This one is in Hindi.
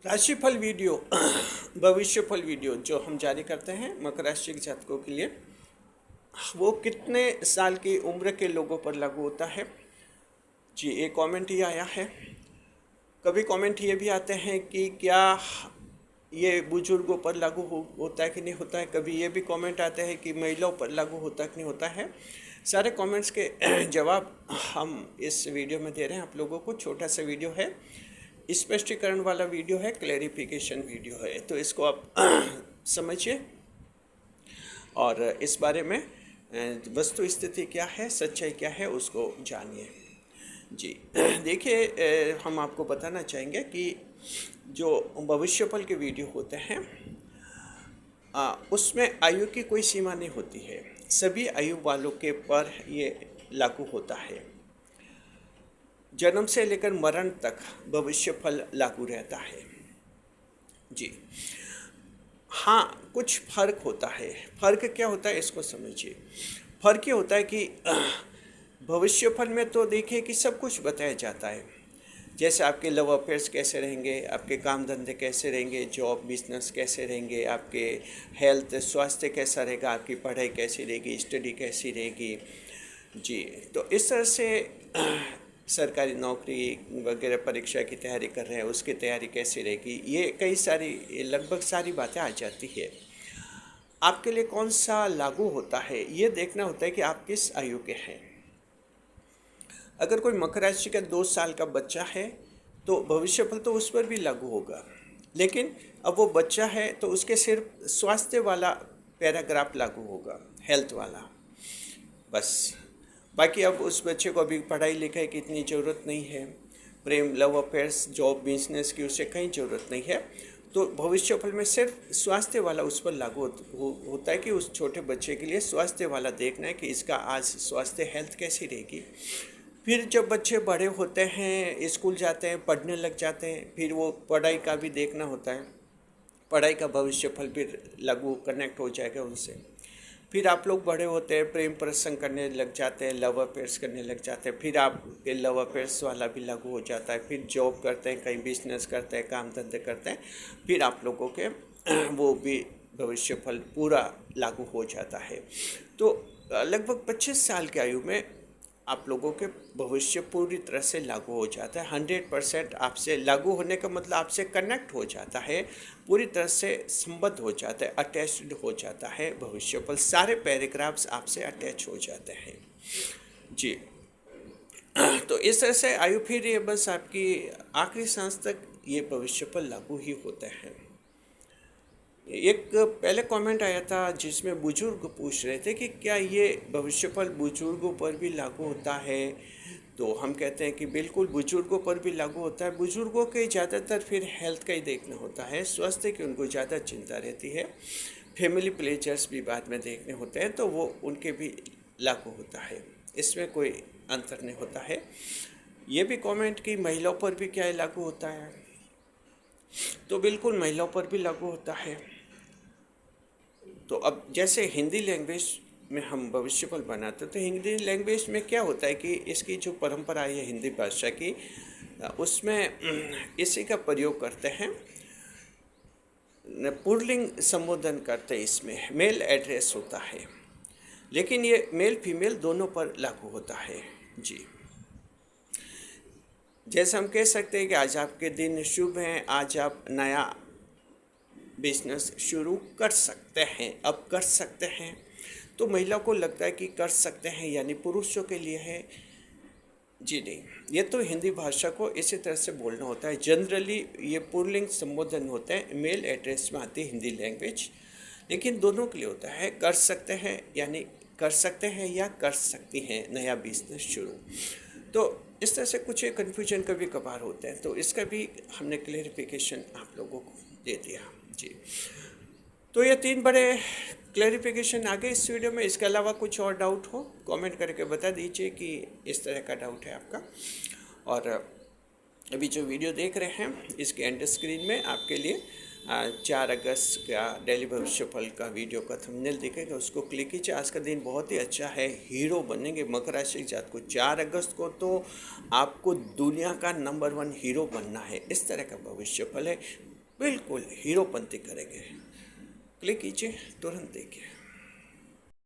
राशिफल वीडियो भविष्यफल वीडियो जो हम जारी करते हैं मकर राशि के जातकों के लिए, वो कितने साल की उम्र के लोगों पर लागू होता है। जी, एक कमेंट ये आया है। कभी कमेंट ये भी आते हैं कि क्या ये बुजुर्गों पर लागू होता है कि नहीं होता है। कभी ये भी कमेंट आते हैं कि महिलाओं पर लागू होता है कि नहीं होता है। सारे कमेंट्स के जवाब हम इस वीडियो में दे रहे हैं आप लोगों को। छोटा सा वीडियो है, स्पष्टीकरण वाला वीडियो है, क्लैरिफिकेशन वीडियो है, तो इसको आप समझिए और इस बारे में वस्तु स्थिति क्या है, सच्चाई क्या है, उसको जानिए। जी देखिए, हम आपको बताना चाहेंगे कि जो भविष्यफल के वीडियो होते हैं उसमें आयु की कोई सीमा नहीं होती है। सभी आयु वालों के पर ये लागू होता है। जन्म से लेकर मरण तक भविष्यफल लागू रहता है। जी हाँ, कुछ फर्क होता है। फर्क क्या होता है इसको समझिए। फर्क ये होता है कि भविष्यफल में तो देखिए कि सब कुछ बताया जाता है। जैसे आपके लव अफेयर्स कैसे रहेंगे, आपके काम धंधे कैसे रहेंगे, जॉब बिजनेस कैसे रहेंगे, आपके हेल्थ स्वास्थ्य कैसा रहेगा, आपकी पढ़ाई कैसी रहेगी, स्टडी कैसी रहेगी। जी, तो इस तरह से सरकारी नौकरी वगैरह परीक्षा की तैयारी कर रहे हैं, उसकी तैयारी कैसी रहेगी, ये कई सारी लगभग सारी बातें आ जाती है। आपके लिए कौन सा लागू होता है ये देखना होता है कि आप किस आयु के हैं। अगर कोई मकर राशि का 2 साल का बच्चा है तो भविष्यफल तो उस पर भी लागू होगा, लेकिन अब वो बच्चा है तो उसके सिर्फ स्वास्थ्य वाला पैराग्राफ लागू होगा, हेल्थ वाला बस। बाकी अब उस बच्चे को अभी पढ़ाई लिखाई की इतनी ज़रूरत नहीं है, प्रेम लव अफेयर्स जॉब बिजनेस की उसे कहीं ज़रूरत नहीं है। तो भविष्यफल में सिर्फ स्वास्थ्य वाला उस पर लागू होता है कि उस छोटे बच्चे के लिए स्वास्थ्य वाला देखना है कि इसका आज स्वास्थ्य हेल्थ कैसी रहेगी। फिर जब बच्चे बड़े होते हैं, स्कूल जाते हैं, पढ़ने लग जाते हैं, फिर वो पढ़ाई का भी देखना होता है। पढ़ाई का भविष्यफल फिर लागू कनेक्ट हो जाएगा उनसे। फिर आप लोग बड़े होते हैं, प्रेम प्रसंग करने लग जाते हैं, लव अफेयर्स करने लग जाते हैं, फिर आपके लव अफेयर्स वाला भी लागू हो जाता है। फिर जॉब करते हैं, कहीं बिजनेस करते हैं, काम धंधे करते हैं, फिर आप लोगों के वो भी भविष्यफल पूरा लागू हो जाता है। तो लगभग 25 साल की आयु में आप लोगों के भविष्य पूरी तरह से लागू हो जाता है। 100% आपसे लागू होने का मतलब आपसे कनेक्ट हो जाता है, पूरी तरह से संबद्ध हो जाता है, अटैच्ड हो जाता है भविष्यफल। सारे पैराग्राफ्स आपसे अटैच हो जाते हैं। जी तो इस तरह से आयु फिर ये बस आपकी आखिरी सांस तक ये भविष्यफल लागू ही होते हैं। एक पहले कमेंट आया था जिसमें बुजुर्ग पूछ रहे थे कि क्या ये भविष्यफल बुजुर्गों पर भी लागू होता है। तो हम कहते हैं कि बिल्कुल बुजुर्गों पर भी लागू होता है। बुजुर्गों के ज़्यादातर फिर हेल्थ का ही देखना होता है, स्वास्थ्य की उनको ज़्यादा चिंता रहती है। फैमिली प्लेजर्स भी बाद में देखने होते हैं तो वो उनके भी लागू होता है, इसमें कोई अंतर नहीं होता है। ये भी कमेंट कि महिलाओं पर भी क्या लागू होता है, तो बिल्कुल महिलाओं पर भी लागू होता है। तो अब जैसे हिंदी लैंग्वेज में हम भविष्यफल बनाते हैं तो हिंदी लैंग्वेज में क्या होता है कि इसकी जो परंपरा है हिंदी भाषा की, उसमें इसी का प्रयोग करते हैं, पुल्लिंग संबोधन करते हैं। इसमें मेल एड्रेस होता है, लेकिन ये मेल फीमेल दोनों पर लागू होता है। जी, जैसे हम कह सकते हैं कि आज आपके दिन शुभ हैं, आज आप नया बिजनेस शुरू कर सकते हैं, अब कर सकते हैं। तो महिला को लगता है कि कर सकते हैं यानी पुरुषों के लिए है। जी नहीं, ये तो हिंदी भाषा को इसी तरह से बोलना होता है। जनरली ये पुल्लिंग संबोधन होता है, मेल एड्रेस में आती है हिंदी लैंग्वेज, लेकिन दोनों के लिए होता है। कर सकते हैं यानी कर सकते हैं या कर सकती हैं नया बिजनेस शुरू। तो इस तरह से कुछ कन्फ्यूजन कभी कभार होते हैं, तो इसका भी हमने क्लेरिफिकेशन आप लोगों को दे दिया। जी, तो ये 3 बड़े क्लैरिफिकेशन आ गए इस वीडियो में। इसके अलावा कुछ और डाउट हो कमेंट करके बता दीजिए कि इस तरह का डाउट है आपका। और अभी जो वीडियो देख रहे हैं इसके एंड स्क्रीन में आपके लिए 4 अगस्त का डेली भविष्यफल का वीडियो का थंबनेल दिखेगा, उसको क्लिक कीजिए। आज का दिन बहुत ही अच्छा है, हीरो बनेंगे मकर राशि जात को। 4 अगस्त को तो आपको दुनिया का नंबर 1 हीरो बनना है, इस तरह का भविष्यफल है। बिल्कुल हीरोपंती करेंगे। क्लिक कीजिए, तुरंत देखिए।